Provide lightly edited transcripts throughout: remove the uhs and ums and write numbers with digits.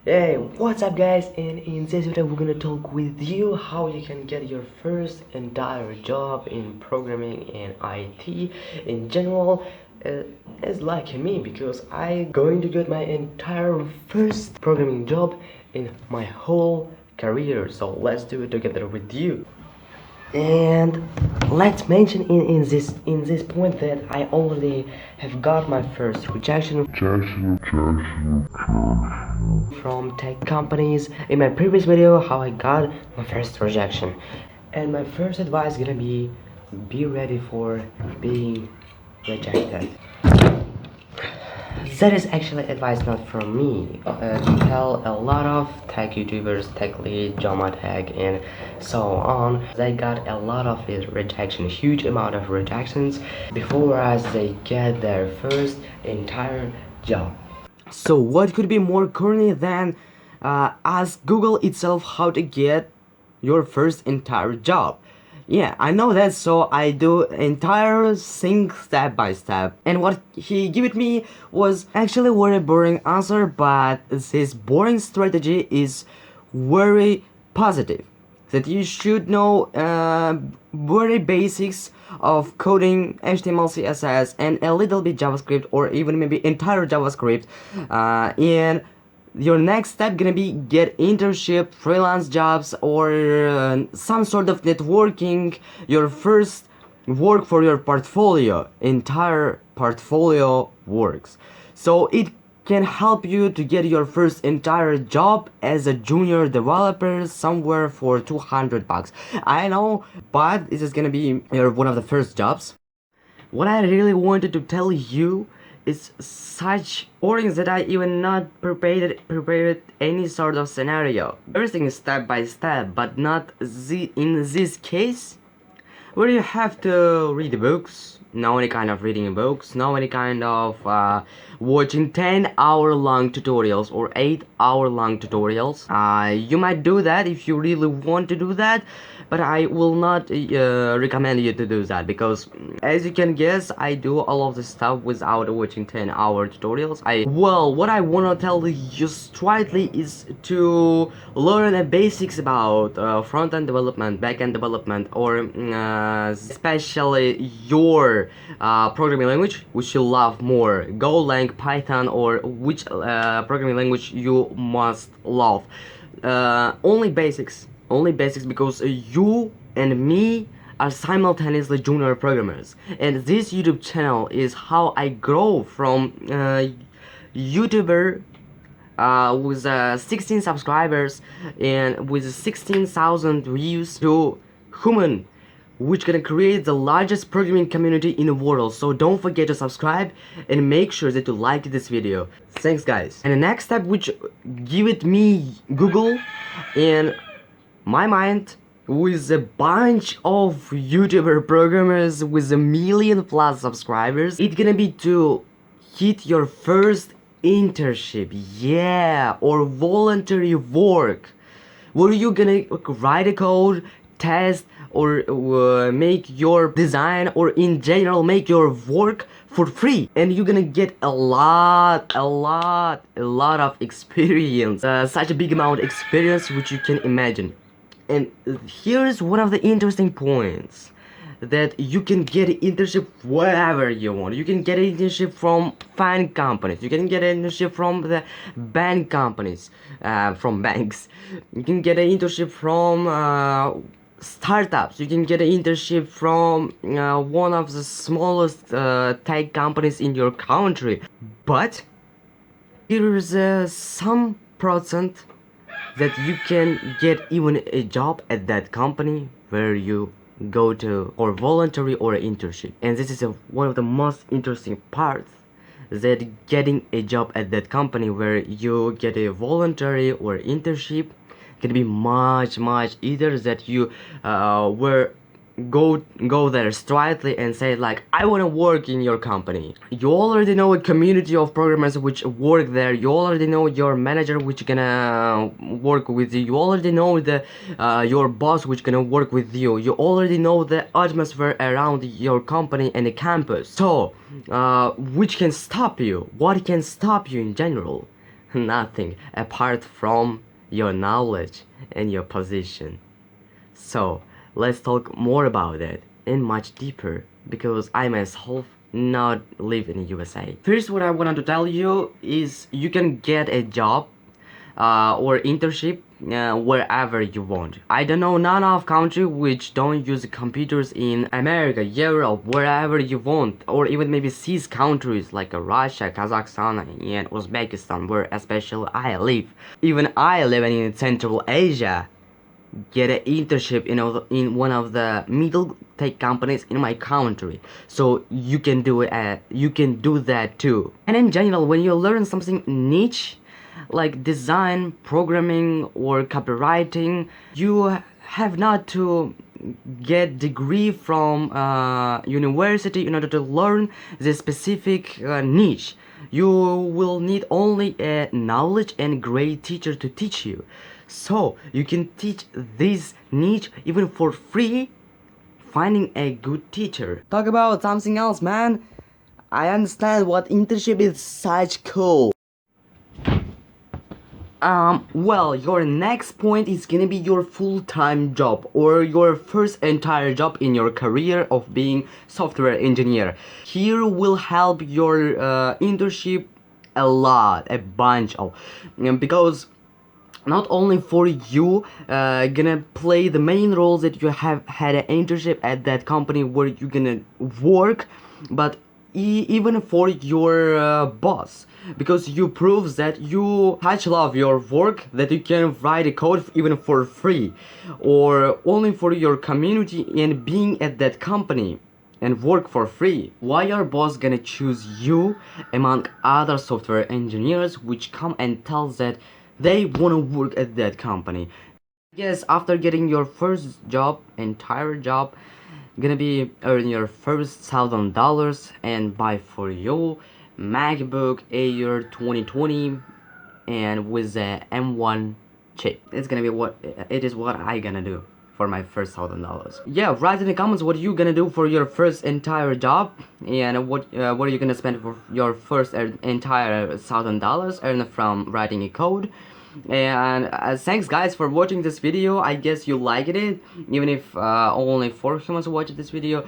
Hey, what's up guys? And in this video we're gonna talk with you how you can get your first entire job in programming and IT in general. As like me, because I going to get my entire first programming job in my whole career. So let's do it together with you. And let's mention in this point that I already have got my first rejection from tech companies in my previous video, how I got my first rejection. And my first advice is gonna be ready for being rejected. That is actually advice not from me. To tell a lot of tech YouTubers, tech lead, Jama Tech, and so on. They got a lot of rejection, huge amount of rejections before as they get their first entire job. So what could be more corny than ask Google itself how to get your first entire job? Yeah, I know that, so I do entire thing step by step. And what he gave me was actually very boring answer, but this boring strategy is very positive. That you should know very basics of coding, HTML, CSS, and a little bit JavaScript, or even maybe entire JavaScript. And your next step gonna be get internship, freelance jobs, or some sort of networking. Your first work for your portfolio, entire portfolio works. So it can help you to get your first entire job as a junior developer somewhere for 200 bucks. I know, but this is gonna be your one of the first jobs. What I really wanted to tell you is such boring that I even not prepared any sort of scenario. Everything is step by step, but not in this case, where you have to read books, no any kind of reading books, no any kind of watching 10-hour long tutorials or 8-hour long tutorials. You might do that if you really want to do that, but I will not recommend you to do that, because as you can guess, I do all of this stuff without watching 10-hour tutorials. What I want to tell you straightly is to learn the basics about front-end development, back-end development, or especially your programming language which you love more, Golang, Python, or which programming language you must love. Only basics, because you and me are simultaneously junior programmers, and this YouTube channel is how I grow from YouTuber with 16 subscribers and with 16,000 views to human, which gonna create the largest programming community in the world. So don't forget to subscribe and make sure that you like this video. Thanks guys. And the next step which give it me Google in my mind, with a bunch of YouTuber programmers with 1,000,000+ subscribers, it's gonna be to hit your first internship, yeah, or voluntary work, where you gonna write a code, test, or make your design, or in general make your work for free, and you're gonna get a lot of experience, such a big amount of experience which you can imagine. And here's one of the interesting points, that you can get an internship wherever you want. You can get an internship from fan companies, you can get an internship from the bank companies, from banks. You can get an internship from startups. You can get an internship from one of the smallest tech companies in your country. But here is some percent that you can get even a job at that company where you go to, or voluntary or internship. And this is one of the most interesting parts, that getting a job at that company where you get a voluntary or internship can be much easier, that you go there straightly and say like, I want to work in your company. You already know a community of programmers which work there. You already know your manager which gonna work with you. You already know the your boss which gonna work with you. You already know the atmosphere around your company and the campus. So which can stop you? What can stop you in general? Nothing apart from your knowledge and your position. So let's talk more about it and much deeper, because I myself not live in the USA. First, what I wanted to tell you is you can get a job or internship wherever you want. I don't know none of country which don't use computers in America, Europe, wherever you want, or even maybe CIS countries like Russia, Kazakhstan, and Uzbekistan, where especially I live. Even I live in Central Asia. Get an internship in one of the middle tech companies in my country, so you can do it. You can do that too. And in general, when you learn something niche like design, programming, or copywriting, you have not to get degree from university in order to learn the specific niche. You will need only a knowledge and great teacher to teach you. So you can teach this niche even for free, finding a good teacher. Talk about something else, man. I understand what internship is such cool. Well, your next point is gonna be your full-time job or your first entire job in your career of being software engineer. Here will help your internship a lot, a bunch of, because not only for you gonna play the main roles that you have had an internship at that company where you're gonna work, but even for your boss, because you prove that you such love your work that you can write a code even for free, or only for your community and being at that company and work for free. Why your boss gonna choose you among other software engineers which come and tell that they wanna work at that company? Yes, after getting your first job, entire job, gonna be earn your first $1,000 and buy for you MacBook Air 2020 and with the M1 chip. It's gonna be what I gonna do for my first $1,000. Yeah, write in the comments what you gonna do for your first entire job, and what are you gonna spend for your first entire $1,000 earned from writing a code. And thanks guys for watching this video. I guess you liked it, even if only 4 humans watched this video.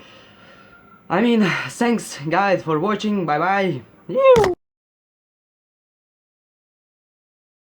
I mean, thanks guys for watching. Bye bye.